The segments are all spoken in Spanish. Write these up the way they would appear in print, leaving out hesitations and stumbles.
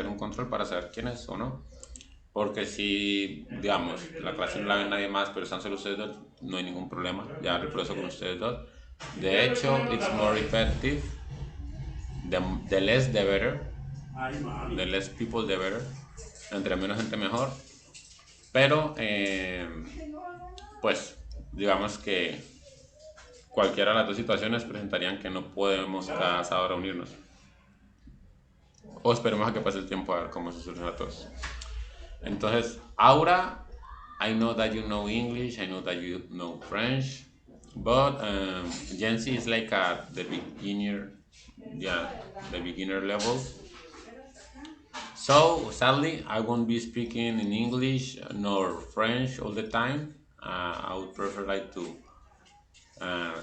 tener un control para saber quién es o no. Porque si, digamos, la clase no la ven nadie más, pero están solo ustedes dos, no hay ningún problema. Ya el proceso con ustedes dos. De hecho, it's more effective. The less the better. The less people the better. Entre menos gente mejor. Pero, pues, digamos que cualquiera de las dos situaciones presentarían que no podemos cada sábado reunirnos. O esperemos a que pase el tiempo a ver cómo se soluciona a todos. Entonces, Aura, I know that you know English, I know that you know French, but Jency is like at the beginner, yeah, the beginner level. So sadly, I won't be speaking in English nor French all the time. I would prefer like to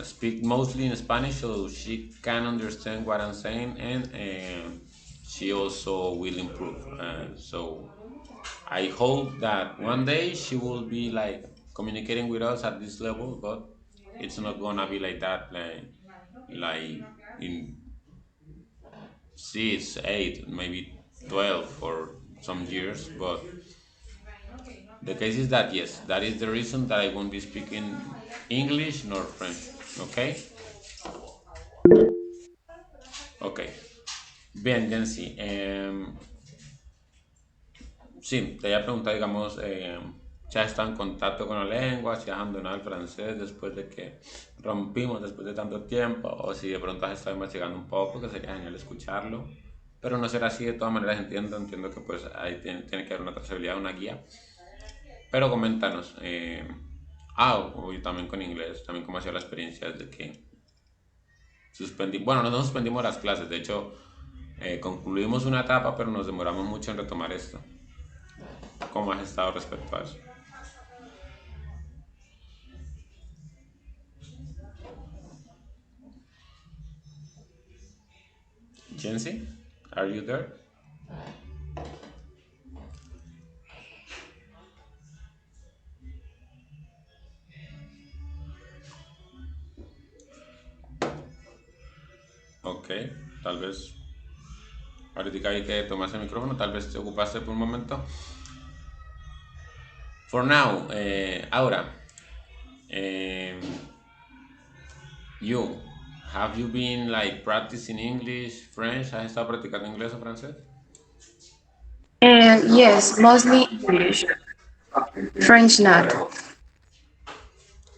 speak mostly in Spanish so she can understand what I'm saying and she also will improve. So I hope that one day she will be like communicating with us at this level, but it's not gonna be like that, like in 6, 8, maybe 12 for some years. But the case is that yes, that is the reason that I won't be speaking English nor French. Okay, okay. Bien, Jensi. Sí, te había preguntado, digamos, si has estado en contacto con la lengua, si has abandonado el francés después de que rompimos después de tanto tiempo, o si de pronto has estado investigando un poco, que sería genial escucharlo. Pero no será así, de todas maneras entiendo que pues ahí tiene que haber una trazabilidad, una guía. Pero coméntanos, y también con inglés, también cómo ha sido la experiencia desde que suspendimos, bueno, no nos suspendimos las clases, de hecho, concluimos una etapa, pero nos demoramos mucho en retomar esto. ¿Cómo has estado respecto a eso? Jency, are you there? Ok, tal vez ahorita hay que tomarse el micrófono, tal vez te ocupaste por un momento. For now, Aura, eh, you, have you been like practicing English, French? ¿Has estado practicando inglés o francés? Yes, mostly English. French not.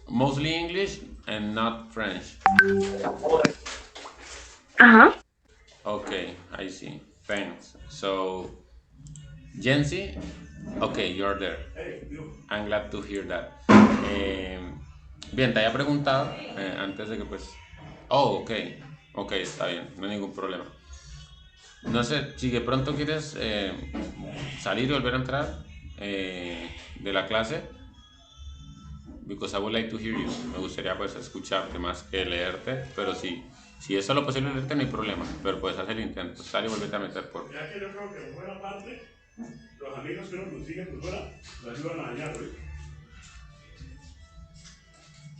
Mostly English and not French. Uh-huh. Okay, I see. Thanks. So, Jency, okay, you're there. I'm glad to hear that. Bien, te había preguntado antes de que pues... Oh, ok, ok, está bien, no hay ningún problema. No sé, si de pronto quieres salir y volver a entrar de la clase, because I would like to hear you. Me gustaría pues escucharte más que leerte, pero si es solo posible leerte no hay problema, pero puedes hacer el intento, sal y volverte a meter por... Ya que yo creo que en buena parte, los amigos que uno consigue por fuera, lo ayudan a dañar, ¿ves?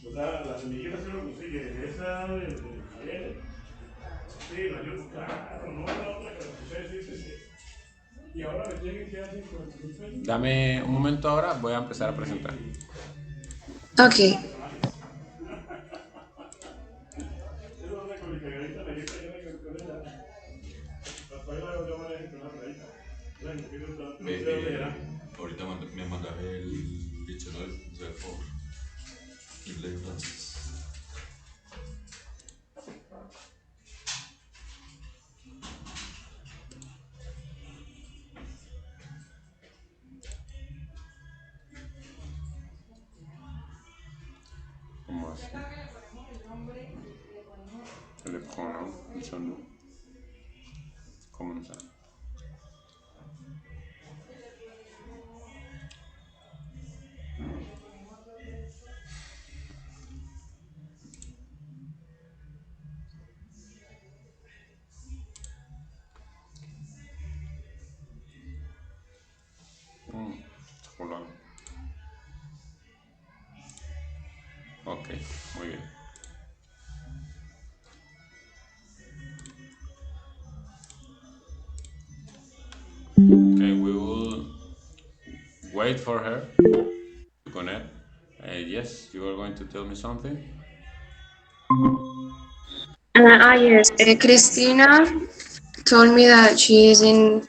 O sea, las amiguitas que uno consigue, esa de Javier, sí, lo ayudan, claro, no la otra que ustedes dicen que... Y ahora me tienen que hacer con el Facebook. Dame un momento ahora, voy a empezar a presentar. Okay. Ahorita me mandaré el diccionario por inglés y francés. ¿Cómo así? Teléfono, pensando. Comenzar. Hola. Ok, muy bien. Okay, we will wait for her to connect. Yes, you are going to tell me something. Yes. Christina told me that she is in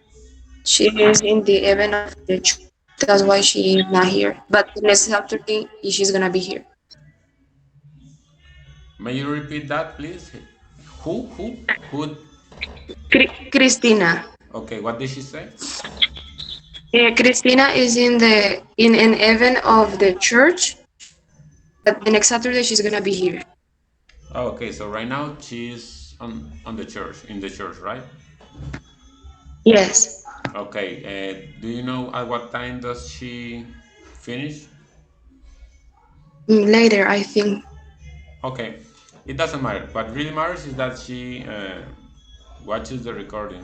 the event of the church. That's why she is not here. But the next Saturday she's gonna be here. May you repeat that, please? Who? Who? Who? Christina. Okay, what did she say? Christina is in an event of the church. But the next Saturday she's gonna be here. Oh, okay, so right now she's on the church, in the church, right? Yes. Okay, do you know at what time does she finish? Later, I think. Okay, it doesn't matter. What really matters is that she watches the recording.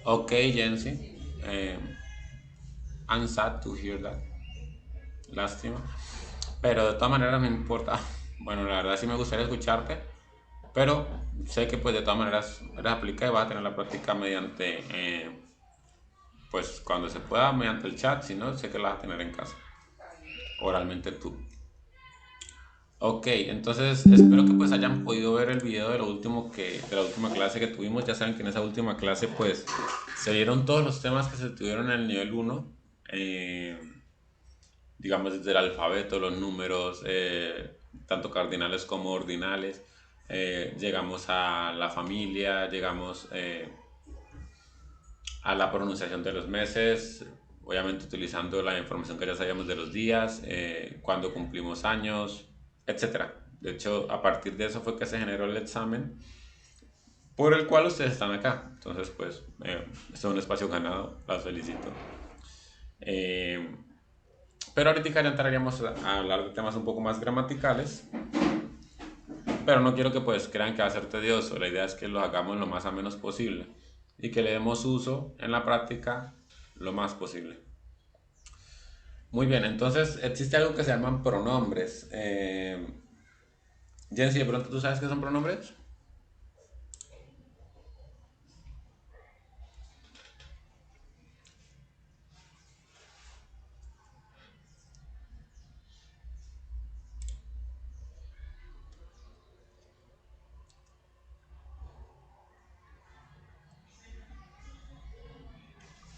Okay, Jency, I'm sad to hear that. Lástima. Pero de todas maneras no importa. Bueno, la verdad sí me gustaría escucharte, pero sé que pues de todas maneras eres aplicada y vas a tener la práctica mediante, pues cuando se pueda, mediante el chat, si no, sé que la vas a tener en casa, oralmente tú. Ok, entonces espero que pues hayan podido ver el video de lo último de la última clase que tuvimos. Ya saben que en esa última clase pues se vieron todos los temas que se tuvieron en el nivel uno, eh, digamos desde el alfabeto, los números, tanto cardinales como ordinales. Llegamos a la familia, llegamos a la pronunciación de los meses, obviamente utilizando la información que ya sabíamos de los días, cuando cumplimos años, etcétera. De hecho, a partir de eso fue que se generó el examen por el cual ustedes están acá. Entonces, pues, este es un espacio ganado, las felicito. Eh, pero ahorita ya entraríamos a hablar de temas un poco más gramaticales, pero no quiero que pues crean que va a ser tedioso. La idea es que lo hagamos lo más a menos posible y que le demos uso en la práctica lo más posible. Muy bien, entonces existe algo que se llaman pronombres. Jensi, de pronto tú sabes qué son pronombres.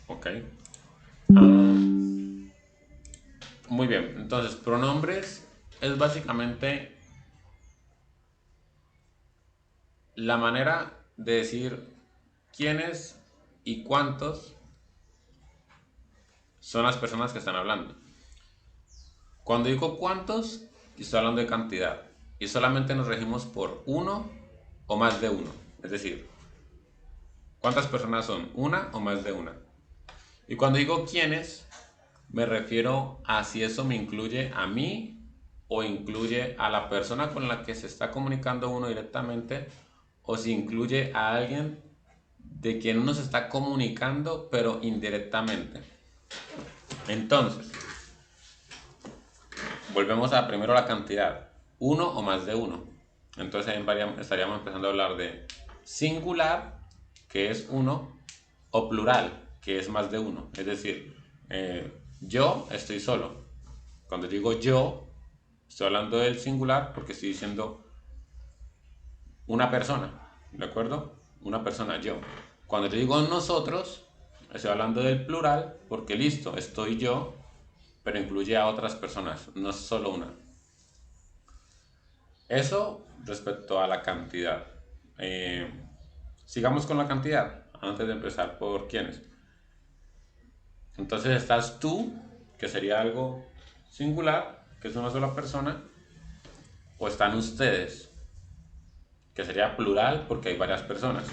Ok. Muy bien, entonces pronombres es básicamente la manera de decir quiénes y cuántos son las personas que están hablando. Cuando digo cuántos, estoy hablando de cantidad y solamente nos regimos por uno o más de uno. Es decir, ¿cuántas personas son? ¿Una o más de una? Y cuando digo quiénes, me refiero a si eso me incluye a mí o incluye a la persona con la que se está comunicando uno directamente o si incluye a alguien de quien uno se está comunicando pero indirectamente. Entonces, volvemos a primero la cantidad, uno o más de uno. Entonces estaríamos empezando a hablar de singular, que es uno, o plural, que es más de uno. Es decir, yo estoy solo. Cuando digo yo, estoy hablando del singular porque estoy diciendo una persona, ¿de acuerdo? Una persona, yo. Cuando yo digo nosotros, estoy hablando del plural porque listo, estoy yo, pero incluye a otras personas, no es solo una. Eso respecto a la cantidad. Eh, Sigamos con la cantidad, antes de empezar por quiénes. Entonces estás tú, que sería algo singular, que es una sola persona, o están ustedes, que sería plural porque hay varias personas.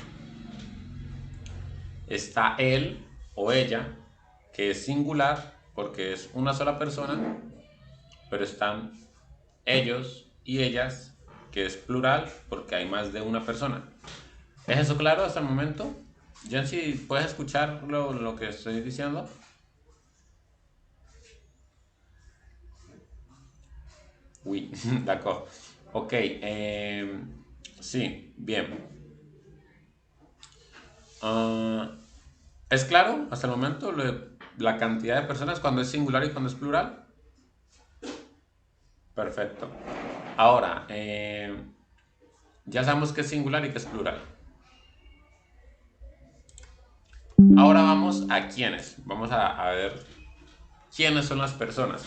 Está él o ella, que es singular porque es una sola persona, pero están ellos y ellas, que es plural porque hay más de una persona. ¿Es eso claro hasta el momento? Jancy, ¿puedes escuchar lo que estoy diciendo? Oui, d'accord. Ok, sí, bien. Ah, ¿Es claro hasta el momento la cantidad de personas cuando es singular y cuando es plural? Perfecto. Ahora, ya sabemos que es singular y que es plural. Ahora vamos a quiénes. Vamos a ver quiénes son las personas.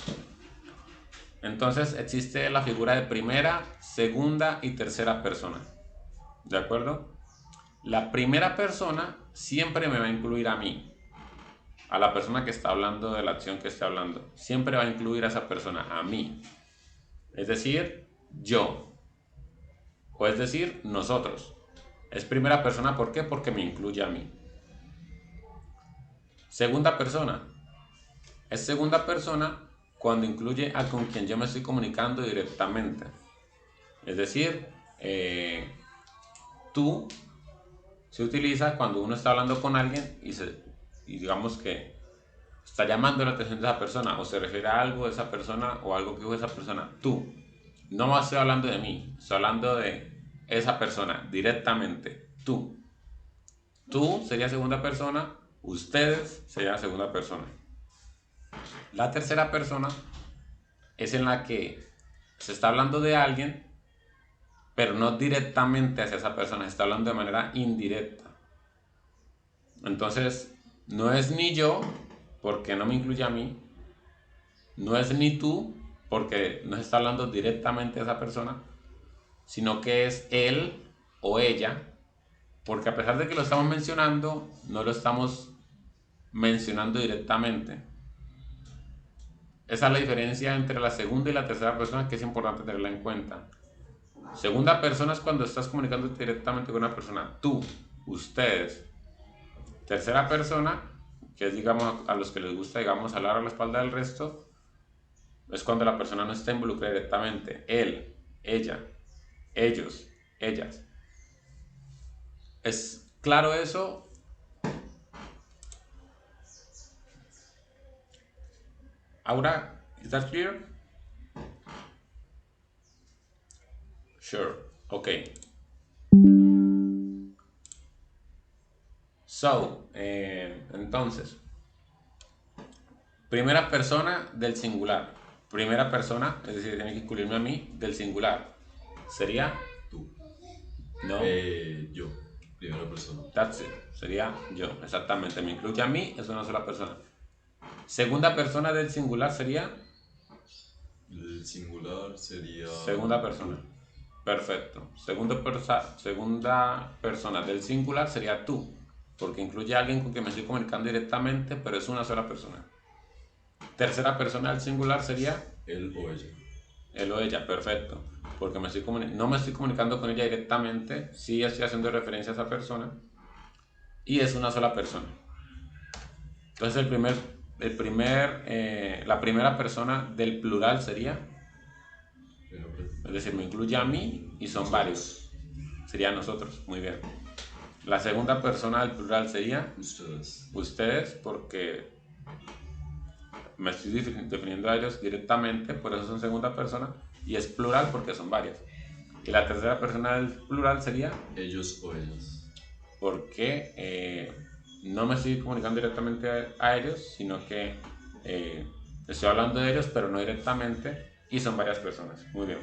Entonces existe la figura de primera, segunda y tercera persona. ¿De acuerdo? La primera persona siempre me va a incluir a mí, a la persona que está hablando de la acción que está hablando. Siempre va a incluir a esa persona, a mí. Es decir, yo. O es decir, nosotros. Es primera persona, ¿por qué? Porque me incluye a mí. Segunda persona. Es segunda persona cuando incluye a con quien yo me estoy comunicando directamente. Es decir, tú se utiliza cuando uno está hablando con alguien y digamos que está llamando la atención de esa persona o se refiere a algo de esa persona o algo que dijo esa persona. Tú. No estoy hablando de mí, estoy hablando de esa persona directamente. Tú. Tú sería segunda persona, ustedes sería segunda persona. La tercera persona es en la que se está hablando de alguien, pero no directamente hacia esa persona, se está hablando de manera indirecta. Entonces, no es ni yo, porque no me incluye a mí, no es ni tú, porque no se está hablando directamente a esa persona, sino que es él o ella, porque a pesar de que lo estamos mencionando, no lo estamos mencionando directamente. Esa es la diferencia entre la segunda y la tercera persona que es importante tenerla en cuenta. Segunda persona es cuando estás comunicando directamente con una persona, tú, ustedes. Tercera persona, que es digamos a los que les gusta digamos hablar a la espalda del resto, es cuando la persona no está involucrada directamente. Él, ella, ellos, ellas. ¿Es claro eso? Aura, is that clear? Sure. Okay. So, entonces, primera persona del singular. Primera persona, es decir, tiene que incluirme a mí del singular. Sería Tú. no. Yo. Primera persona. That's it. Sería yo. Exactamente. Me incluye a mí, es una sola persona. Segunda persona del singular sería El singular sería. segunda persona. Perfecto. Segunda persona del singular sería tú, porque incluye a alguien con quien me estoy comunicando directamente, pero es una sola persona. Tercera persona del singular sería Él o ella. él o ella, perfecto, porque no me estoy comunicando con ella directamente, sí estoy haciendo referencia a esa persona y es una sola persona. Entonces la primera persona del plural sería, es decir, me incluye a mí y son varios. Sería nosotros, muy bien. La segunda persona del plural sería Ustedes. ustedes, porque me estoy definiendo a ellos directamente, por eso son segunda persona, y es plural porque son varios. Y la tercera persona del plural sería Ellos o ellas. porque no me estoy comunicando directamente a ellos, sino que estoy hablando de ellos, pero no directamente, y son varias personas. Muy bien.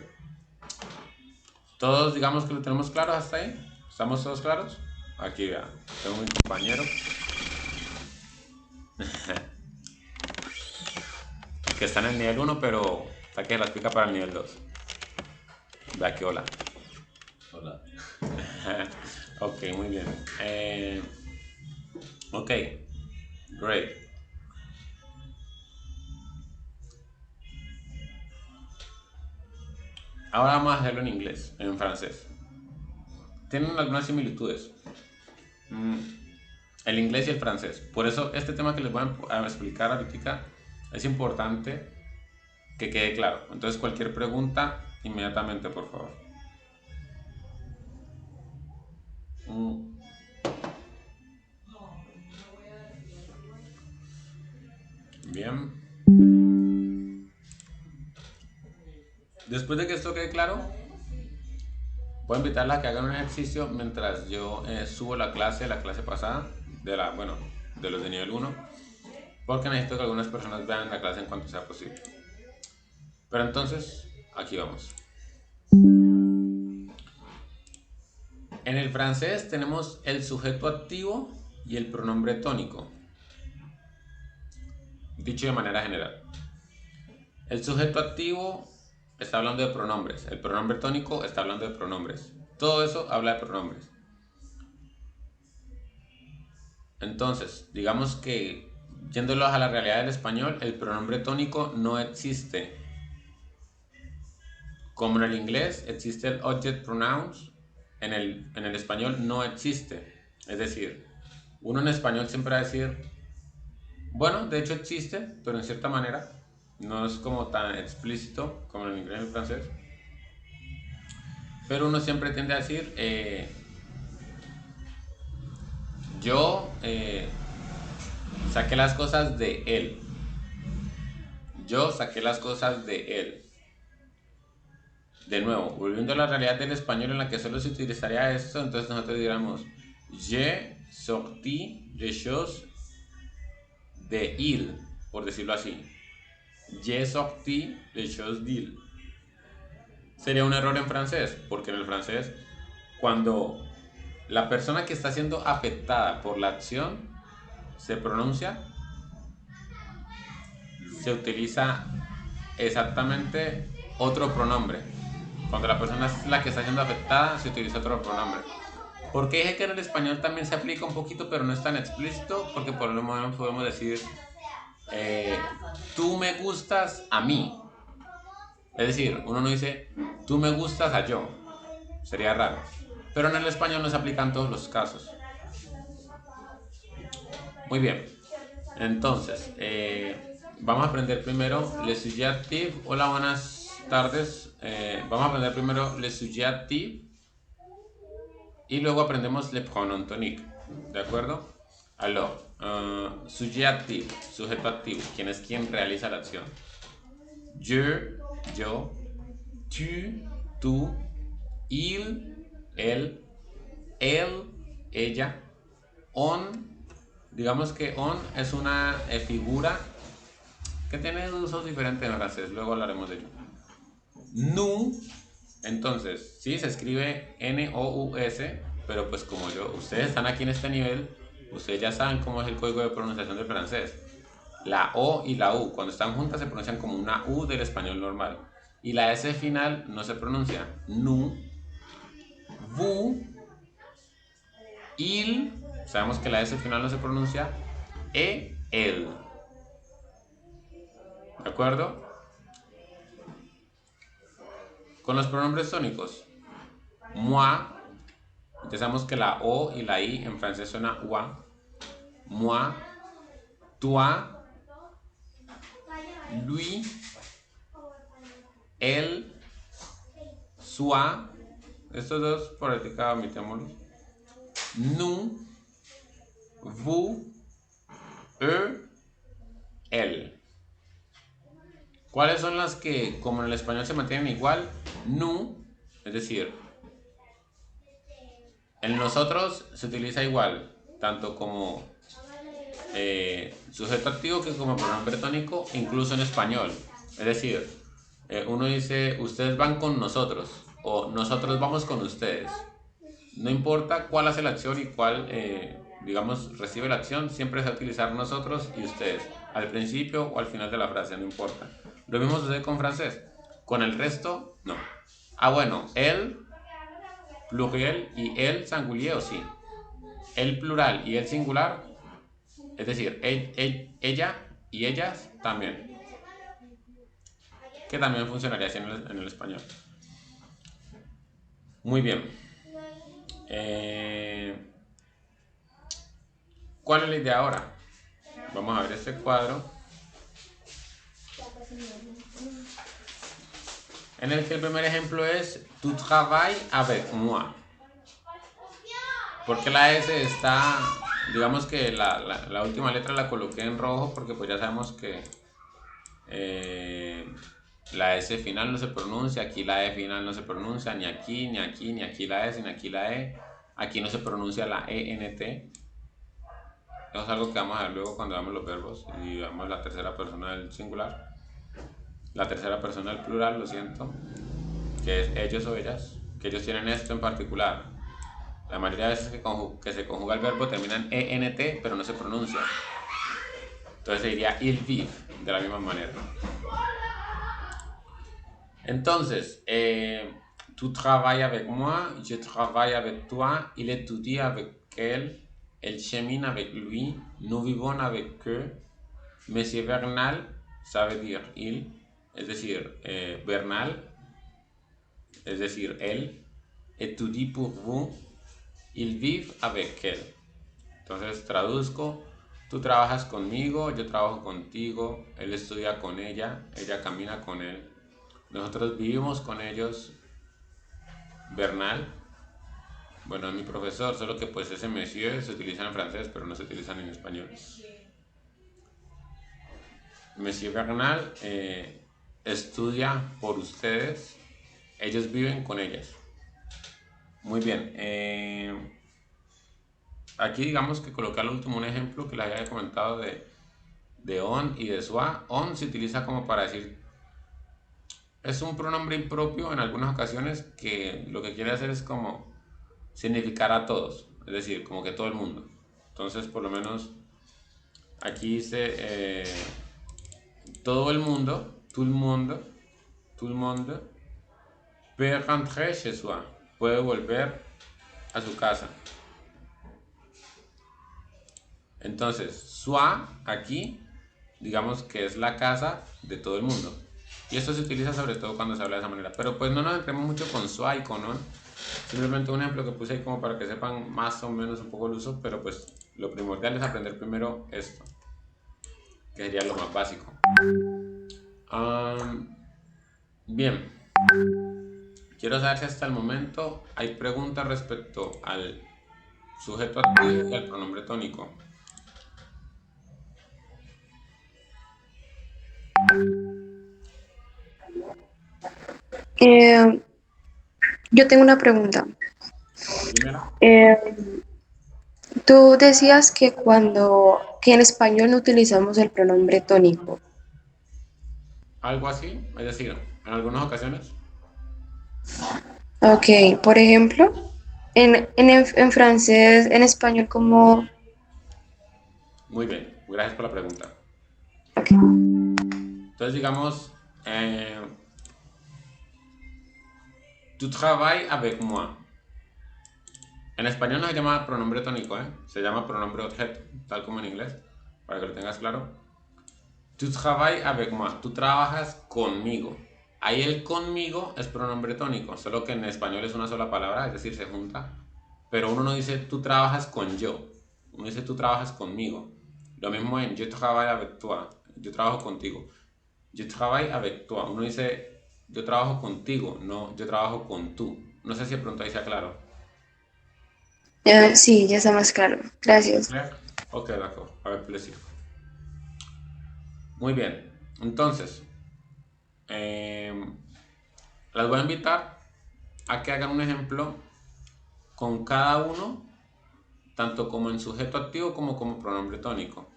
Todos digamos que lo tenemos claro hasta ahí. ¿Estamos todos claros? Aquí vean, tengo mi compañero que está en el nivel 1, pero está que la explica para el nivel 2. Vea que hola. Hola. Ok, muy bien. Ok, great. Ahora vamos a hacerlo en inglés, en francés. Tienen algunas similitudes. El inglés y el francés. Por eso este tema que les voy a explicar ahorita es importante que quede claro. Entonces cualquier pregunta, inmediatamente por favor. Bien. Después de que esto quede claro, voy a invitarla a que hagan un ejercicio mientras yo subo la clase pasada, de los de nivel 1, porque necesito que algunas personas vean la clase en cuanto sea posible. Pero entonces, aquí vamos. En el francés tenemos el sujeto activo y el pronombre tónico, dicho de manera general. El sujeto activo está hablando de pronombres, el pronombre tónico está hablando de pronombres. Todo eso habla de pronombres. Entonces, digamos que yéndolos a la realidad del español, el pronombre tónico no existe. Como en el inglés existe el object pronouns, en el español no existe. Es decir, uno en español siempre va a decir, bueno, de hecho existe, pero en cierta manera no es como tan explícito como en el inglés y el francés. Pero uno siempre tiende a decir, yo saqué las cosas de él. Yo saqué las cosas de él. De nuevo, volviendo a la realidad del español en la que solo se utilizaría esto, entonces nosotros diríamos j'ai sorti les choses de il, por decirlo así. J'ai sorti les choses d'il. Sería un error en francés, porque en el francés, cuando la persona que está siendo afectada por la acción se pronuncia, se utiliza exactamente otro pronombre. Cuando la persona es la que está siendo afectada, se utiliza otro pronombre. Porque dije que en el español también se aplica un poquito, pero no es tan explícito, porque por lo menos podemos decir, tú me gustas a mí. Es decir, uno no dice, tú me gustas a yo. Sería raro. Pero en el español no se aplican todos los casos. Muy bien. Entonces, vamos a aprender primero le sujet actif. Hola, buenas tardes. Vamos a aprender primero le sujet actif y luego aprendemos le pronom tonique. ¿De acuerdo? Alors, sujet actif, sujeto activo, quien es quien realiza la acción. Yo, tu, tú, él, ella, on. Digamos que on es una figura que tiene usos diferentes en francés, luego hablaremos de ello. Nous, entonces, sí, se escribe N-O-U-S, pero pues como ustedes están aquí en este nivel, ustedes ya saben cómo es el código de pronunciación del francés. La O y la U, cuando están juntas, se pronuncian como una U del español normal. Y la S final no se pronuncia. Nous, vous, il, sabemos que la S final no se pronuncia, él. ¿De acuerdo? Con los pronombres tónicos, moi, ya sabemos que la O y la I en francés suena oa. Moi, toi, lui, él, soi. Estos dos por ética omitémoslos. Nous, vous, eux, él. ¿Cuáles son las que, como en el español, se mantienen igual? Nous, es decir, en nosotros se utiliza igual, tanto como sujeto activo que como pronombre tónico, incluso en español. Es decir, uno dice, ustedes van con nosotros, o nosotros vamos con ustedes. No importa cuál hace la acción y cuál, digamos, recibe la acción, siempre se va a utilizar nosotros y ustedes, al principio o al final de la frase, no importa. Lo mismo sucede con francés. Con el resto, no. Ah, bueno, él, pluriel y el singulier, sí. El plural y el singular, es decir, ella y ellas también. Que también funcionaría así en el español. Muy bien. ¿Cuál es la idea ahora? Vamos a ver este cuadro en el que el primer ejemplo es tu travailles avec moi. Porque la S está, digamos que la última letra la coloqué en rojo porque pues ya sabemos que la S final no se pronuncia, aquí la E final no se pronuncia, ni aquí, ni aquí, ni aquí la S, ni aquí la E. Aquí no se pronuncia la ENT. Eso es algo que vamos a ver luego cuando veamos los verbos y veamos la tercera persona del singular. La tercera persona del plural, lo siento, que es ellos o ellas, que ellos tienen esto en particular. La mayoría de veces que se conjuga el verbo termina en ENT, pero no se pronuncia. Entonces se diría il vive, de la misma manera. Entonces, tu travailles avec moi, je travaille avec toi, il étudie avec elle chemine avec lui, nous vivons avec eux. Monsieur Bernal, ça veut dire il, es decir, Bernal, es decir, él, étudie pour vous, il vive avec elle. Entonces traduzco, tú trabajas conmigo, yo trabajo contigo, él estudia con ella camina con él. Nosotros vivimos con ellos. Bernal, bueno, es mi profesor, solo que pues ese monsieur se utiliza en francés, pero no se utiliza en español. Monsieur Bernal estudia por ustedes, ellos viven con ellas. Muy bien, aquí digamos que coloqué al último un ejemplo que les había comentado de on y de soi. On se utiliza como para decir, es un pronombre impropio en algunas ocasiones que lo que quiere hacer es como significar a todos, es decir, como que todo el mundo. Entonces, por lo menos aquí dice todo el mundo, tout le monde, peut rentrer chez soi, puede volver a su casa. Entonces, soi aquí, digamos que es la casa de todo el mundo. Y esto se utiliza sobre todo cuando se habla de esa manera. Pero pues no nos entremos mucho con soi y con on. Simplemente un ejemplo que puse ahí como para que sepan más o menos un poco el uso. Pero pues lo primordial es aprender primero esto, que sería lo más básico. Bien. Quiero saber si hasta el momento hay preguntas respecto al sujeto activo y al pronombre tónico. Yo tengo una pregunta. Primera. Tú decías que que en español no utilizamos el pronombre tónico. Algo así, es decir, en algunas ocasiones. Ok, por ejemplo, en francés, en español, como... Muy bien, gracias por la pregunta. Ok. Entonces, digamos, tu travailles avec moi. En español no se llama pronombre tónico, se llama pronombre objeto, tal como en inglés, para que lo tengas claro. Tu travailles avec moi, tú trabajas conmigo. Ahí el conmigo es pronombre tónico, solo que en español es una sola palabra, es decir, se junta. Pero uno no dice tú trabajas con yo, uno dice tú trabajas conmigo. Lo mismo en je travaille avec toi, yo trabajo contigo. Je travaille avec toi, uno dice yo trabajo contigo, no yo trabajo con tú. No sé si de pronto ahí sea claro. Sí, ya está más claro. Gracias. ¿Claro? Ok, d'accord, avec plaisir. Muy bien, entonces, las voy a invitar a que hagan un ejemplo con cada uno, tanto como en sujeto activo como pronombre tónico.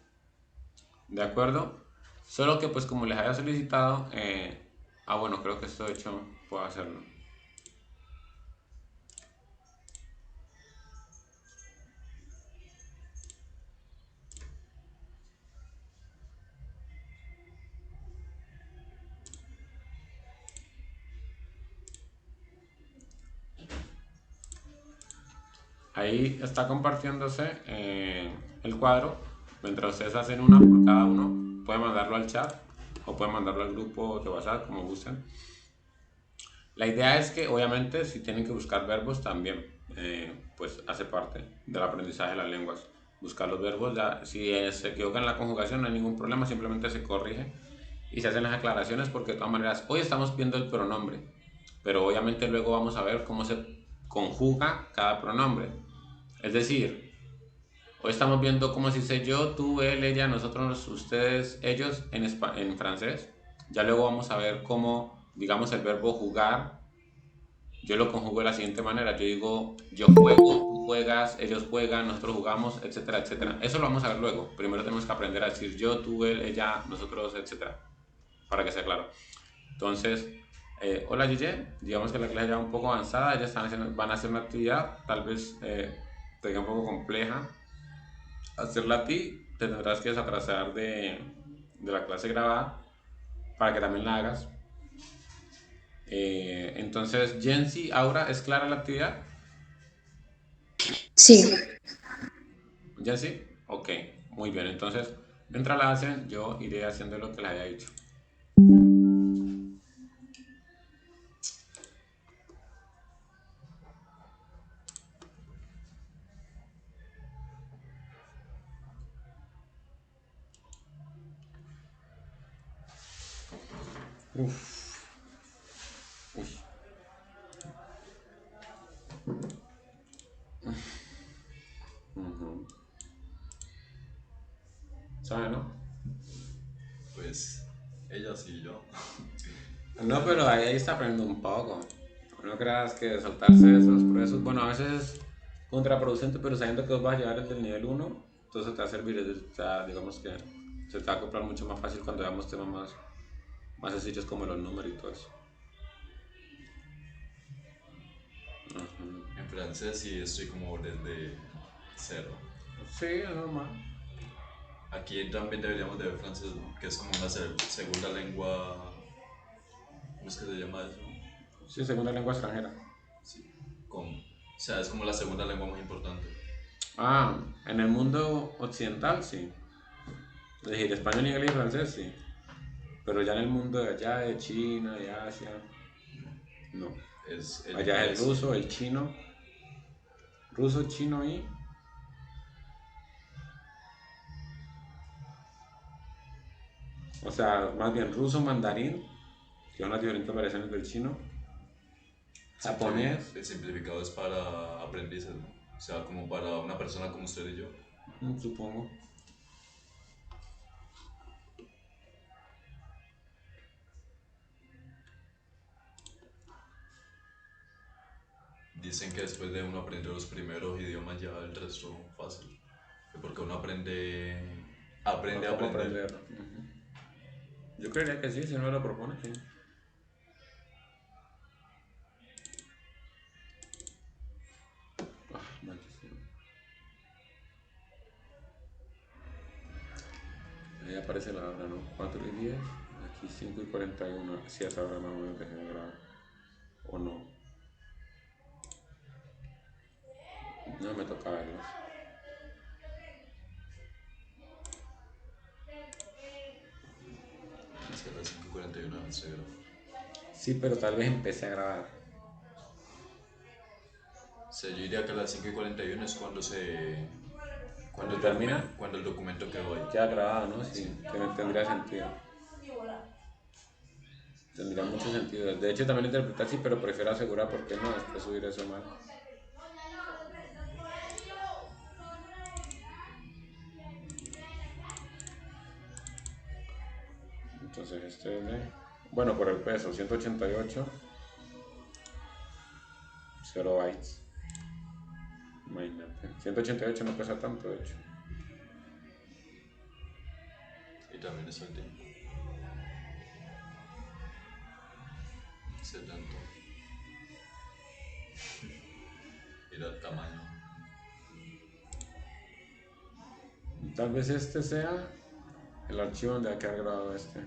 ¿De acuerdo? Solo que pues como les había solicitado, bueno, creo que esto de hecho puedo hacerlo. Ahí está compartiéndose el cuadro. Mientras ustedes hacen una por cada uno, pueden mandarlo al chat o pueden mandarlo al grupo de WhatsApp, como gusten. La idea es que obviamente si tienen que buscar verbos también, pues hace parte del aprendizaje de las lenguas. Buscar los verbos, si se equivocan en la conjugación no hay ningún problema, simplemente se corrige y se hacen las aclaraciones porque de todas maneras hoy estamos viendo el pronombre, pero obviamente luego vamos a ver cómo se conjuga cada pronombre. Es decir, hoy estamos viendo cómo se dice yo, tú, él, ella, nosotros, ustedes, ellos en francés. Ya luego vamos a ver cómo, digamos, el verbo jugar, yo lo conjugo de la siguiente manera. Yo digo, yo juego, tú tú juegas, ellos juegan, nosotros jugamos, etcétera, etcétera. Eso lo vamos a ver luego. Primero tenemos que aprender a decir yo, tú, él, ella, nosotros, etcétera, para que sea claro. Entonces, hola Gigi, digamos que la clase ya va un poco avanzada, ellas van a hacer una actividad, tal vez tenga un poco compleja hacerla a ti, te tendrás que desatrasar de la clase grabada para que también la hagas. Entonces, Jensi, Aura, ¿es clara la actividad? Sí. Jensi, ok, muy bien. Entonces, mientras la hacen, yo iré haciendo lo que les haya dicho. Uf, uf. Ujú. ¿Sabe, no? Pues ella sí, yo. No, pero ahí está aprendiendo un poco. No creas que saltarse esos procesos, bueno, a veces es contraproducente, pero sabiendo que vos vas a llegar desde el nivel 1, entonces te va a servir, digamos que se te va a acoplar mucho más fácil cuando veamos temas más sencillos como los números y todo eso. Ujú. En francés sí estoy como desde cero. Sí, es normal. Aquí también deberíamos de ver francés, ¿no? Que es como una segunda lengua. ¿Cómo es que se llama eso? Sí, segunda lengua extranjera. Sí. O sea, es como la segunda lengua más importante. Ah, en el mundo occidental sí. Es decir, español, inglés y francés sí. Pero ya en el mundo de allá, de China, de Asia, no. Es el Allá es el inglés. ruso, el chino. Ruso, chino y... O sea, más bien ruso, mandarín, que son las diferentes variaciones del chino. Japonés, El simplificado es para aprendices, ¿no? O sea, como para una persona como usted y yo. supongo. Dicen que después de uno aprender los primeros idiomas ya el resto fácil. Porque uno aprende a ¿Cómo aprender. aprender? Yo creería que sí, si no me lo propone, sí. Ah, maldición. Ahí aparece la hora, ¿no? 4:10. Aquí 5:41. Sí, a esa hora más o menos dejé de grabar. ¿O no? No me toca verlos. Es que a las 5:41 se graba. Sí, pero tal vez empecé a grabar. O sea, yo diría que a las 5:41 es Cuando termina, cuando el documento quedó ahí. queda grabado, ¿no? Sí, Sí. tendría sentido. Tendría mucho sentido. De hecho, también lo interpreté así, pero prefiero asegurar porque no, después subir eso mal. Entonces, este es de... Bueno, por el peso, 188, 0 bytes. Imagínate. 188 no pesa tanto, de hecho. Y también es el tiempo. 70. Mira el tamaño. Tal vez este sea el archivo donde va a quedar grabado este.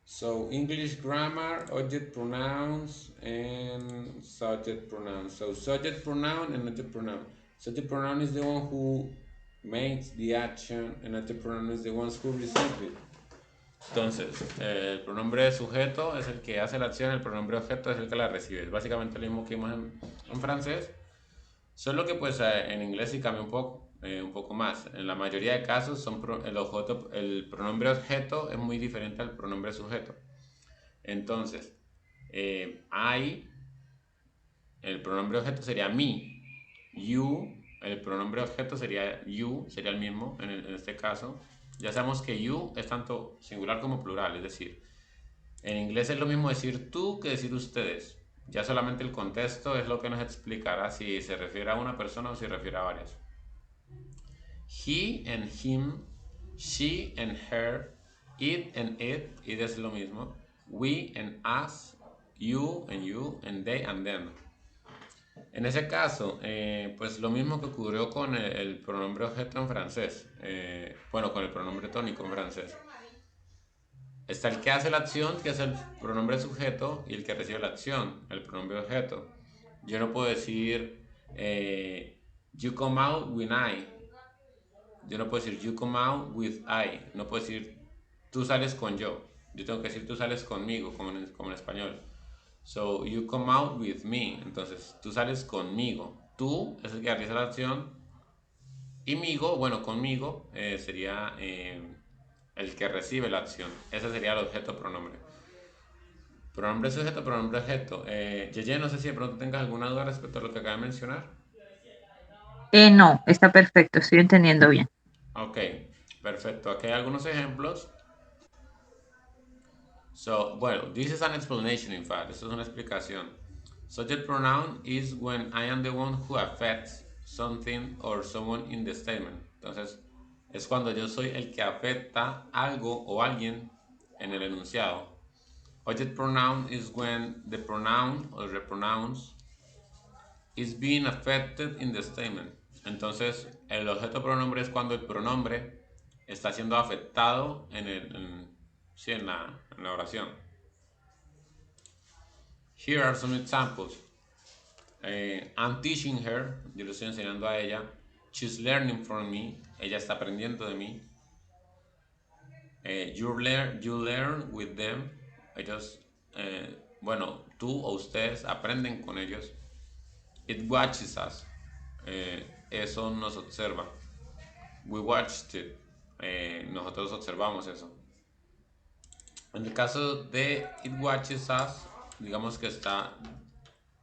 So, English grammar, object pronouns, and subject pronouns. So, subject pronoun and object pronoun. Subject pronoun is the one who makes the action, and object pronoun is the ones who receive it. Entonces, el pronombre sujeto es el que hace la acción, el pronombre objeto es el que la recibe. Es básicamente lo mismo que vimos en francés, solo que pues en inglés sí cambia un poco más. En la mayoría de casos el pronombre objeto es muy diferente al pronombre sujeto. Entonces, el pronombre objeto sería me. You, el pronombre objeto sería you, sería el mismo en este caso. Ya sabemos que you es tanto singular como plural, es decir, En inglés es lo mismo decir tú que decir ustedes. Ya solamente el contexto es lo que nos explicará si se refiere a una persona o si se refiere a varias. He and him, she and her, it and it es lo mismo. We and us, you and they and them. En ese caso, pues lo mismo que ocurrió con el pronombre objeto en francés. Bueno, con el pronombre tónico en francés. Está el que hace la acción, que es el pronombre sujeto, y el que recibe la acción, el pronombre objeto. Yo no puedo decir you come out with I. Yo no puedo decir you come out with I. No puedo decir tú sales con yo. Yo tengo que decir tú sales conmigo, como en español. So, you come out with me. Entonces, tú sales conmigo. Tú es el que realiza la acción. Y migo, bueno, conmigo sería el que recibe la acción. Ese sería el objeto pronombre. Pronombre sujeto, pronombre objeto. Yeye, no sé si de pronto tengas alguna duda respecto a lo que acabo de mencionar. No, está perfecto, estoy entendiendo bien. Ok, perfecto. Aquí hay algunos ejemplos. So, well, this is an explanation, in fact. Esto es una explicación. Subject pronoun is when I am the one who affects something or someone in the statement. Entonces, es cuando yo soy el que afecta algo o alguien en el enunciado. Object pronoun is when the pronoun or the pronouns is being affected in the statement. Entonces, el objeto pronombre es cuando el pronombre está siendo afectado sí, en la oración. Here are some examples. I'm teaching her, yo le estoy enseñando a ella. She's learning from me, ella está aprendiendo de mí. You learn with them, ellos, bueno, tú o ustedes aprenden con ellos. It watches us, eso nos observa. We watched it, nosotros observamos eso. En el caso de it watches us, digamos que está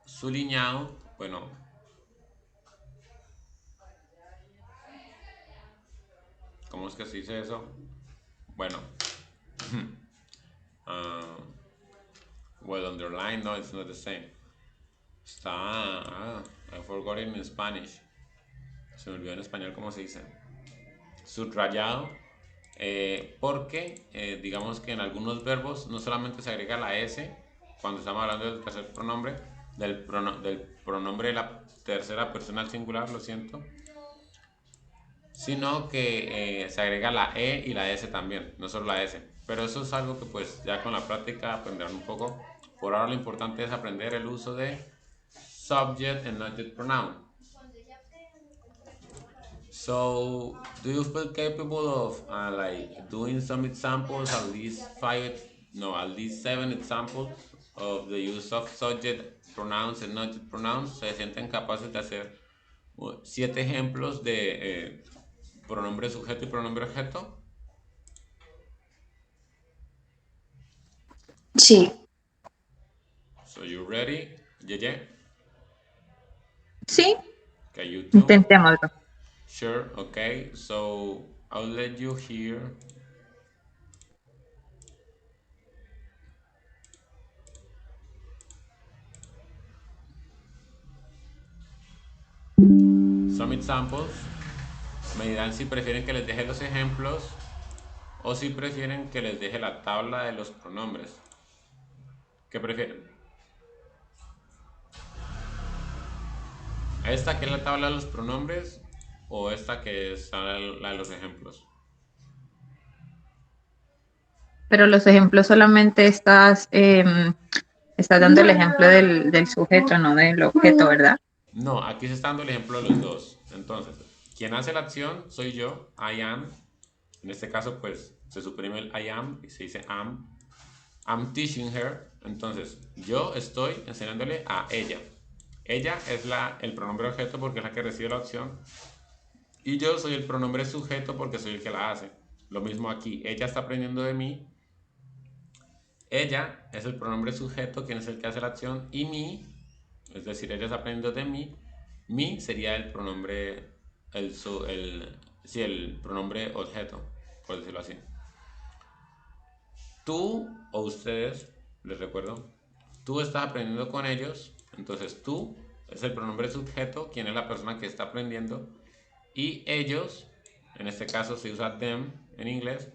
sulineado, bueno, ¿cómo es que se dice eso? Bueno, well, underline, no, it's not the same. Está, I forgot it in Spanish. Se me olvidó en español cómo se dice. Subrayado, porque digamos que en algunos verbos no solamente se agrega la S cuando estamos hablando del tercer pronombre, del pronombre de la tercera persona al singular, lo siento, sino que se agrega la E y la S también, no solo la S. Pero eso es algo que pues ya con la práctica aprenderán un poco. Por ahora lo importante es aprender el uso de subject and object pronoun. So, do you feel capable of like doing some examples, at least at least 7 examples of the use of subject pronouns and object pronouns? ¿Se sienten capaces de hacer 7 ejemplos de pronombre sujeto y pronombre objeto? Sí. So, you ready? Yeye? Sí, Okay, you too? intentémoslo. Sure, okay. So, I'll let you hear. Some examples. Me dirán si prefieren que les deje los ejemplos o si prefieren que les deje la tabla de los pronombres. ¿Qué prefieren? ¿Esta que es la tabla de los pronombres o esta que es la de los ejemplos? Pero los ejemplos solamente estás dando el ejemplo del sujeto, no del objeto, ¿verdad? No, aquí se está dando el ejemplo de los dos. Entonces, quien hace la acción soy yo, I am. En este caso, pues, se suprime el I am y se dice am. I'm teaching her. Entonces, yo estoy enseñándole a ella. Ella es el pronombre objeto porque es la que recibe la acción. Y yo soy el pronombre sujeto porque soy el que la hace. Lo mismo aquí. Ella está aprendiendo de mí. Ella es el pronombre sujeto, quien es el que hace la acción. Y mí, es decir, ella está aprendiendo de mí. Mi sería el pronombre, el pronombre objeto, por decirlo así. tú o ustedes, les recuerdo, tú estás aprendiendo con ellos, entonces tú es el pronombre sujeto, quien es la persona que está aprendiendo, y ellos, en este caso se usa them en inglés,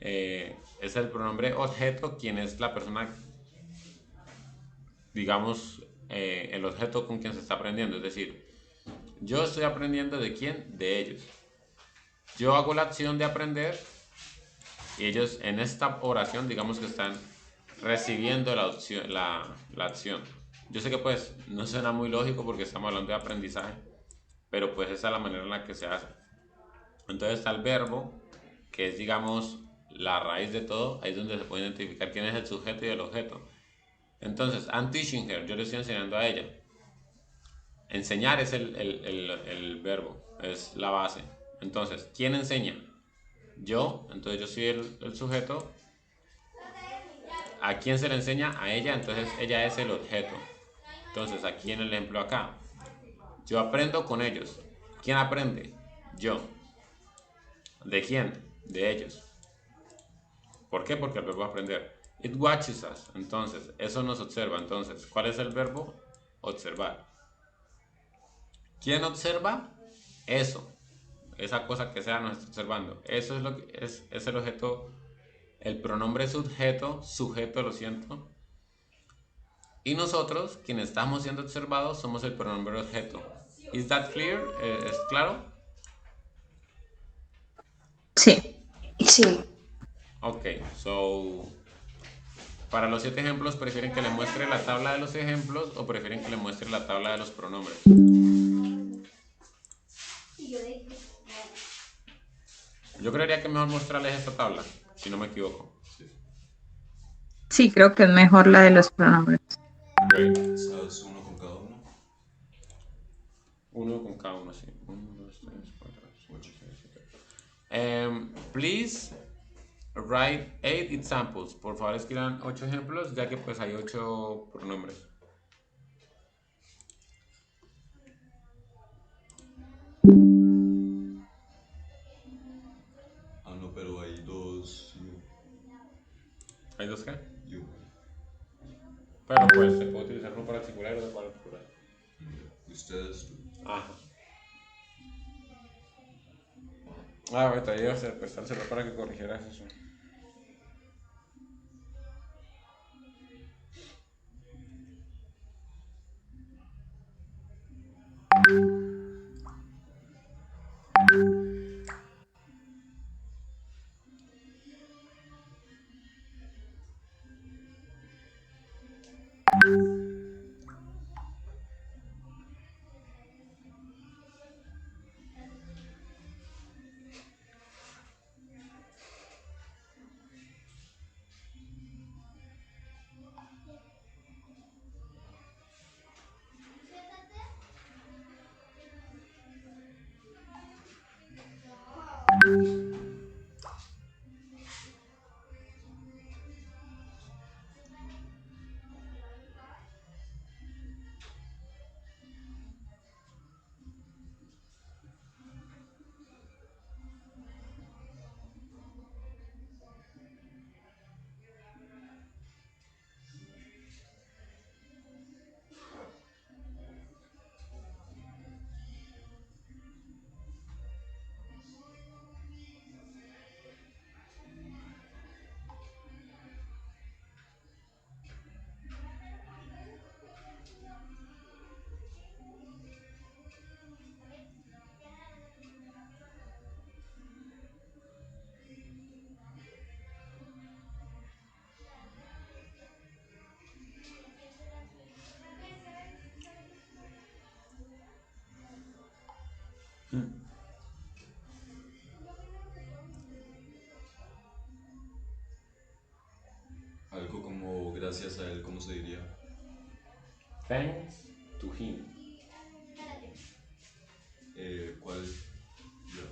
es el pronombre objeto, quien es la persona, digamos, el objeto con quien se está aprendiendo. Es decir, yo estoy aprendiendo de quién, de ellos. Yo hago la acción de aprender y ellos en esta oración, digamos que están recibiendo la acción. Yo sé que pues no suena muy lógico porque estamos hablando de aprendizaje, pero pues esa es la manera en la que se hace. Entonces está el verbo, que es digamos la raíz de todo, ahí es donde se puede identificar quién es el sujeto y el objeto. Entonces, I'm teaching her, yo le estoy enseñando a ella. Enseñar es el verbo, es la base. Entonces, ¿quién enseña? Yo, entonces yo soy el sujeto. ¿A quién se le enseña? A ella, entonces ella es el objeto. Entonces, aquí en el ejemplo acá, yo aprendo con ellos. ¿Quién aprende? Yo. ¿De quién? De ellos. ¿Por qué? Porque el verbo aprender. It watches us. Entonces, eso nos observa. Entonces, ¿cuál es el verbo? Observar. ¿Quién observa? Eso. Esa cosa que sea nos está observando. Eso es lo que es el objeto, el pronombre sujeto, lo siento. Y nosotros, quienes estamos siendo observados, somos el pronombre objeto. Is that clear? ¿Es claro? Sí. Sí. Ok, so para los 7 ejemplos, ¿prefieren que les muestre la tabla de los ejemplos o prefieren que les muestre la tabla de los pronombres? Yo creería que es mejor mostrarles esta tabla, si no me equivoco. Sí, creo que es mejor la de los pronombres. Great. ¿Sabes uno con cada uno? Uno con cada uno, sí. 1, 2, 3, 4, 5, 6, 7. Please write 8 examples. Por favor, escriban 8 ejemplos, ya que pues hay 8 pronombres. Ah, no, pero hay dos ¿Hay dos qué? you. Pero pues se puede utilizar uno para el singular y otro para el plural. Y ustedes, Ajá. Ah, bueno, te iba a hacer prestárselo para que corrigieras eso. algo como gracias a él, ¿cómo se diría? Thanks to him. ¿Cuál? Ya.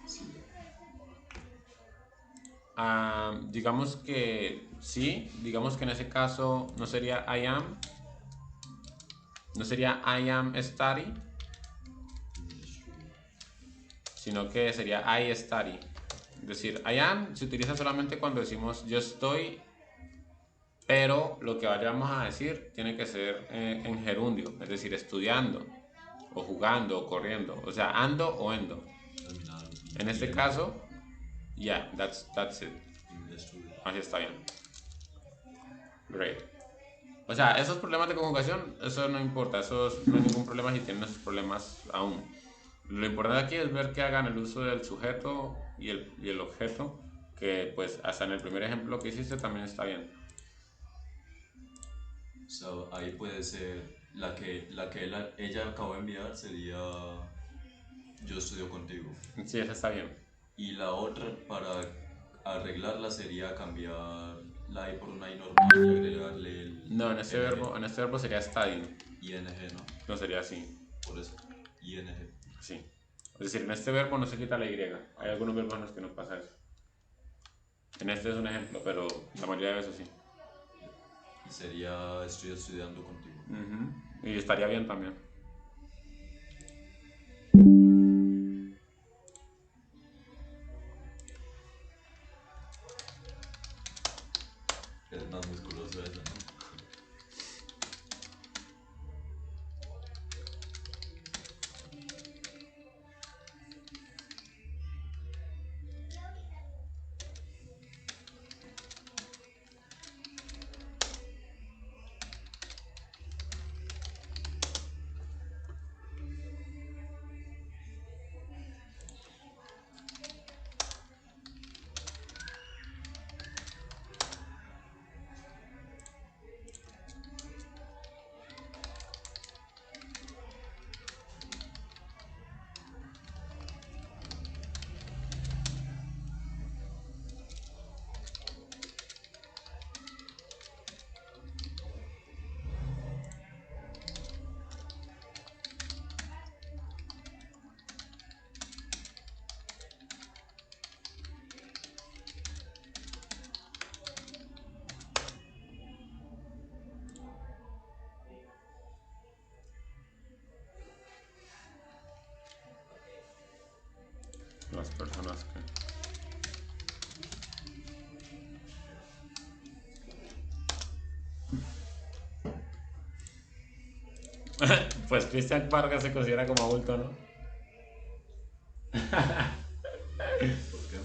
Sí. Digamos que sí, digamos que en ese caso no sería I am, no sería I am study, sino que sería I study. decir, I am se utiliza solamente cuando decimos yo estoy, pero lo que vayamos a decir tiene que ser en gerundio, es decir, estudiando, o jugando, o corriendo, o sea, ando o endo. Terminal. En este caso, yeah, that's it. En estudio. Así está bien. Great. O sea, esos problemas de conjugación, eso no importa, eso no hay ningún problema si tienen esos problemas aún. Lo importante aquí es ver que hagan el uso del sujeto y el objeto, que pues hasta en el primer ejemplo que hiciste también está bien. O sea, ahí puede ser ella acabó de enviar sería yo estudio contigo. Sí, esa está bien. Y la otra para arreglarla sería cambiar la I por una I normal y agregarle el No, en este verbo sería studying, ing, ¿no? no sería así. Por eso, ing. Sí. Es decir, en este verbo no se quita la Y. Hay algunos verbos en los que no pasa eso. En este es un ejemplo, pero la mayoría de veces sí. Y sería estoy estudiando contigo. Y estaría bien también. Es más musculoso eso, ¿no? Las personas que... Pues Christian Vargas se considera como adulto, ¿no? ¿Por qué?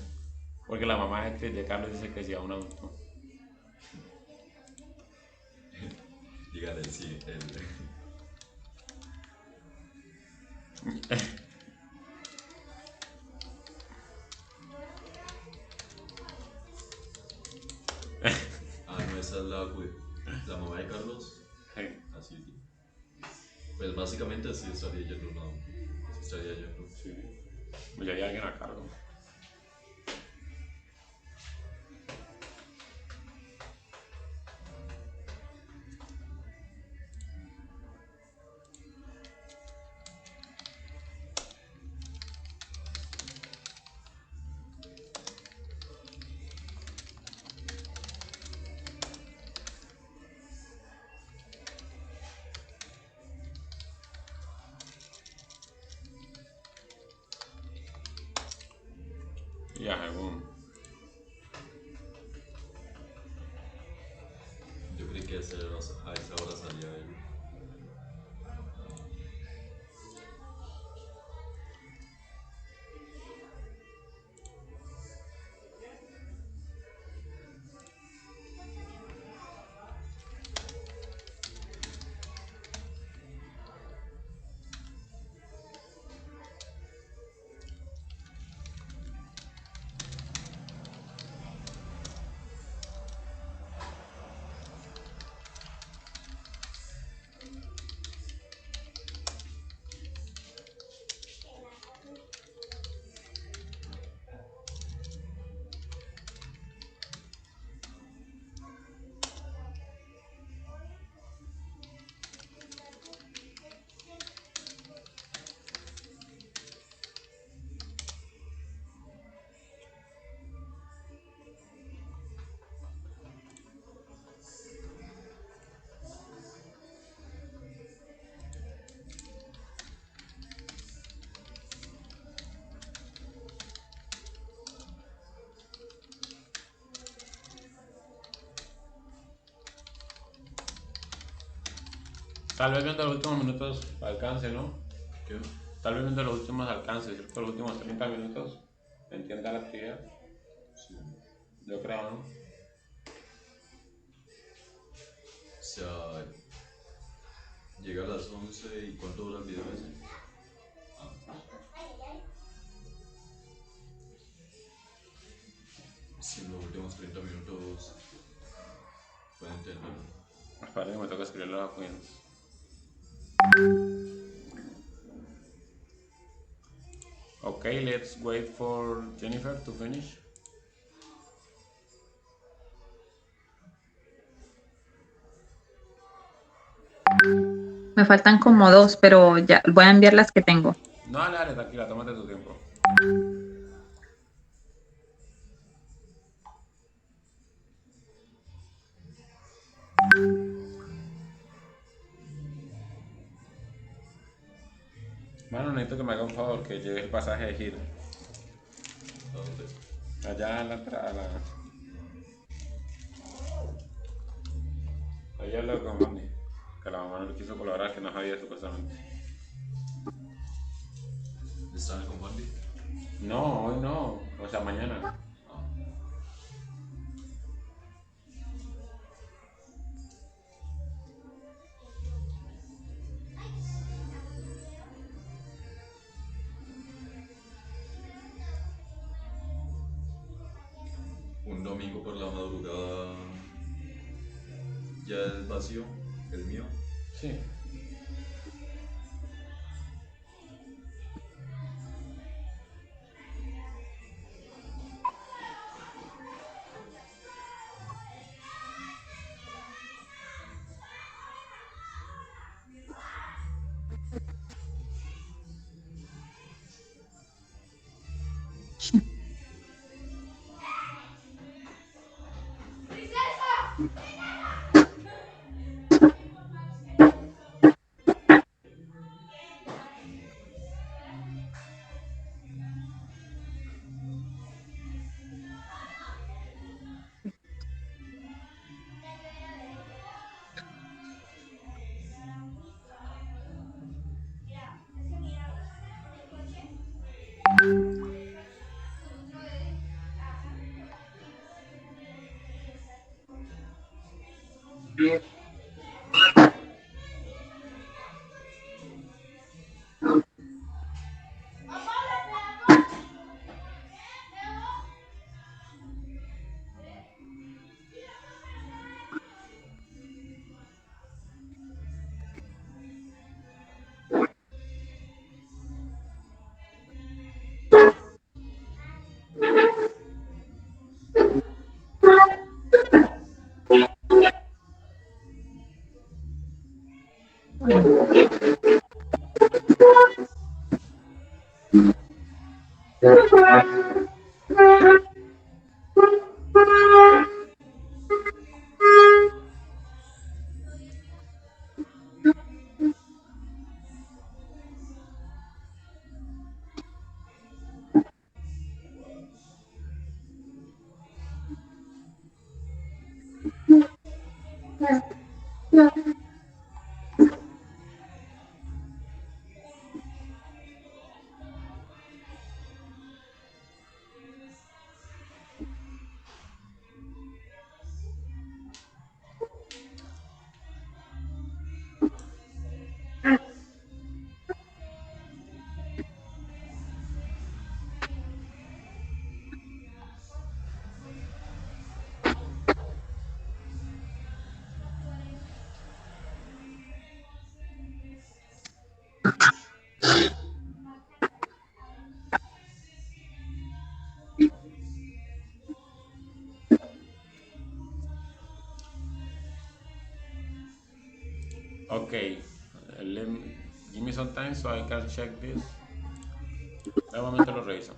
Porque la mamá de Carlos dice que sí a un adulto. Dígale, sí, él. Ah, no, esa es la mamá de Carlos. Sí. Así. Pues básicamente sí estaría yendo un adulto. Sí estaría yendo. Sí. Pues ya hay alguien a cargo. Ya, según. Yo creí que a esa hora salía él. Tal vez viendo los últimos minutos alcance, ¿no? ¿Qué? Tal vez viendo los últimos alcances, ¿cierto? Los últimos 30 minutos, entienda la actividad. Sí. Yo creo, ¿no? O sea, llega a las 11 y ¿cuánto dura el video ese? Si en los últimos 30 minutos pueden entenderlo. Espera que me toca escribir los documentos. Okay, let's wait for Jennifer to finish. Me faltan como dos, pero ya voy a enviar las que tengo. No, dale, dale, tranquila, tómate tu tiempo. Mano, necesito que me haga un favor, que lleve el pasaje de giro. ¿A dónde? Allá a la entrada. Allá lo confundí. Que la mamá no le quiso colaborar, que no sabía supuestamente. ¿Están con Juan? No, hoy no. O sea, mañana. Un domingo por la madrugada ya es vacío, el mío. Sí. Okay. Give me some time so I can check this. De momento lo reviso.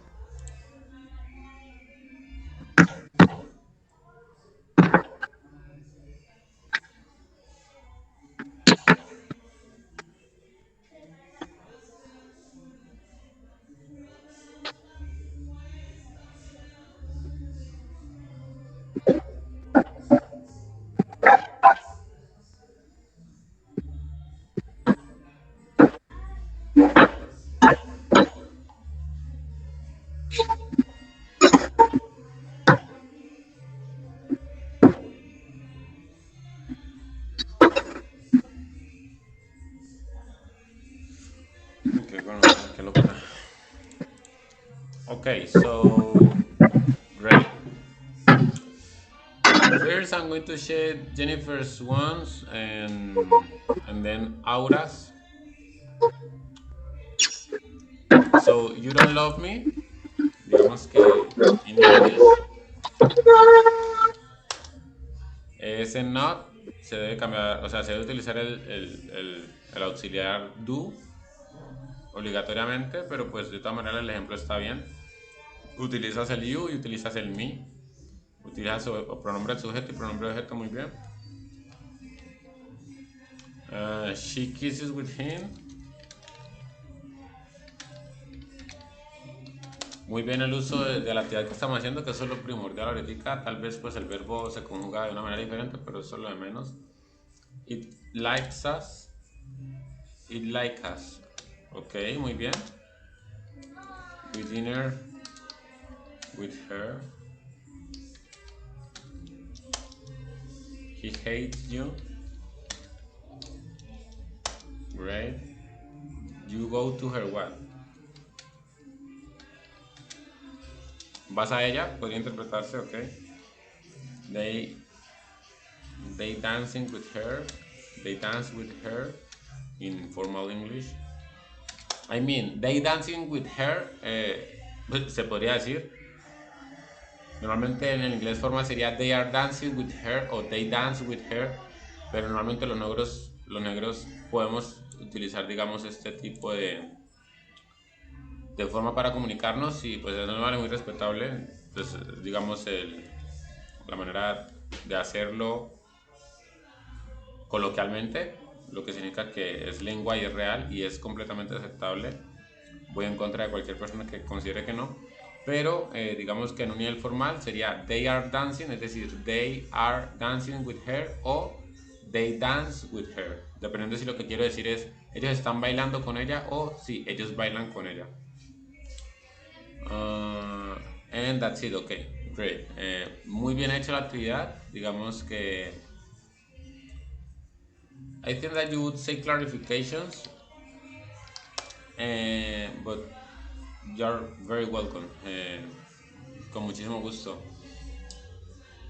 qué locura. Okay, so great. First, I'm going to share Jennifer's ones and then Aura's. So you don't love me, digamos que en inglés ese not se debe cambiar, o sea, se debe utilizar el auxiliar do obligatoriamente, pero pues de todas maneras el ejemplo está bien. Utilizas el you y utilizas el me. Utilizas o pronombre de sujeto y pronombre de objeto muy bien. She kisses with him. Muy bien el uso de la actividad que estamos haciendo, que eso es lo primordial ahorita. Tal vez pues el verbo se conjuga de una manera diferente, pero eso es lo de menos. It likes us. It likes us. Ok, muy bien. We dinner with her. He hates you. Great. You go to her what? Vas a ella, podría interpretarse, ok. They dancing with her. They dance with her in formal English. I mean, they dancing with her, se podría decir. Normalmente en el inglés formal sería they are dancing with her o they dance with her, pero normalmente los negros podemos utilizar, digamos, este tipo de forma para comunicarnos y pues es normal y muy respetable, pues digamos la manera de hacerlo coloquialmente, lo que significa que es lengua y es real y es completamente aceptable. Voy en contra de cualquier persona que considere que no, pero digamos que en un nivel formal sería they are dancing, es decir, they are dancing with her o they dance with her, dependiendo de si lo que quiero decir es ellos están bailando con ella o si ellos bailan con ella. And that's it, okay, great. Muy bien hecha la actividad, digamos que I think that you would say clarifications, but you're very welcome, con muchísimo gusto.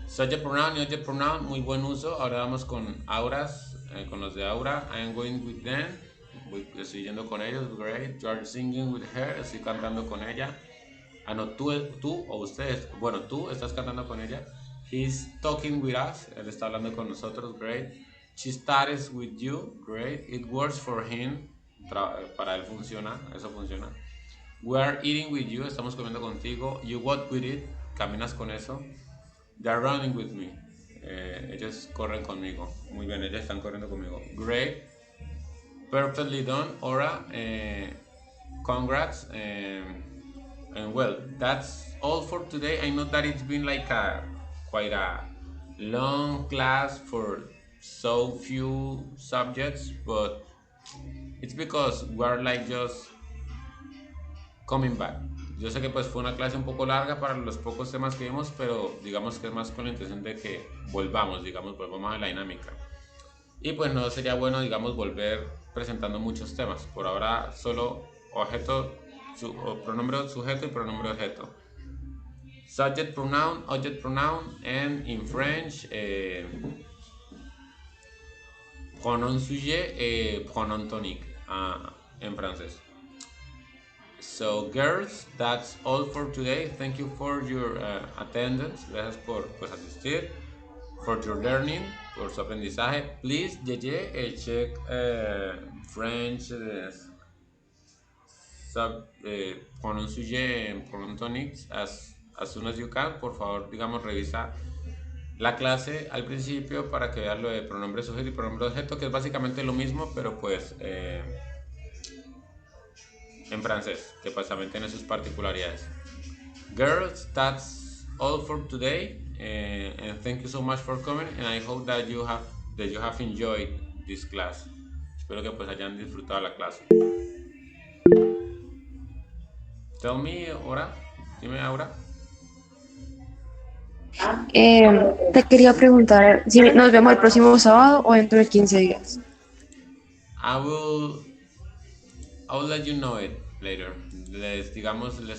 Subject pronoun y object pronoun, muy buen uso. Ahora vamos con auras, con los de aura. I am going with them, estoy yendo con ellos, great. You are singing with her, estoy cantando con ella. Ah, no, tú o ustedes, bueno, tú estás cantando con ella. He's talking with us, él está hablando con nosotros, great. She studies with you, great. It works for him, para él funciona, eso funciona. We are eating with you, estamos comiendo contigo. You walk with it, caminas con eso. They are running with me, ellos corren conmigo. Muy bien, ellos están corriendo conmigo. Great, perfectly done, Aura. Congrats. And well, that's all for today. I know that it's been like quite a long class for so few subjects, but it's because we're like just coming back. Yo sé que pues fue una clase un poco larga para los pocos temas que vimos, pero digamos que es más con la intención de que volvamos a la dinámica. Y pues no sería bueno, digamos, volver presentando muchos temas. Por ahora solo objeto, pronombre sujeto y pronombre objeto. Subject pronoun, object pronoun, and in French, pronom sujet et pronom tonique en francés. So girls, that's all for today. Thank you for your attendance. Gracias por pues, asistir. For your learning, por su aprendizaje. Please, check French pronoun sujet and pronoun tonics as soon as you can. Por favor, digamos, revisa la clase al principio para que veas lo de pronombre sujeto y pronombre objeto, que es básicamente lo mismo, pero pues en francés, que pues también tiene sus particularidades. Girls, that's all for today, and thank you so much for coming, and I hope that you have enjoyed this class. Espero que pues hayan disfrutado la clase. Tell me, Aura. Dime, Aura. Te quería preguntar si nos vemos el próximo sábado o dentro de 15 días. I'll let you know it later. Les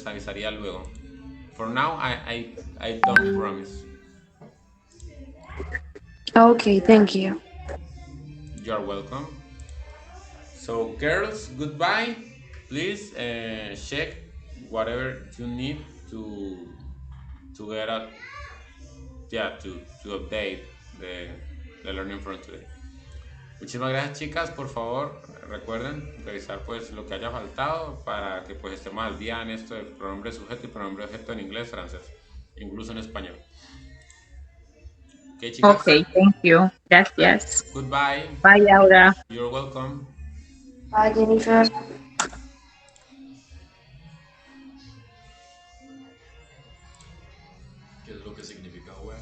avisaría luego. For now, I don't promise. Okay, thank you. You're welcome. So, girls, goodbye. Please check whatever you need to get up, yeah, to update the learning from today. Muchísimas gracias, chicas. Por favor, recuerden revisar pues lo que haya faltado para que pues estemos al día en esto de pronombre sujeto y pronombre objeto en inglés, francés, incluso en español. Ok, chicas. Ok, thank you. Gracias. Goodbye. Bye, Aura. You're welcome. Bye, Jennifer. ¿Qué es lo que significa web?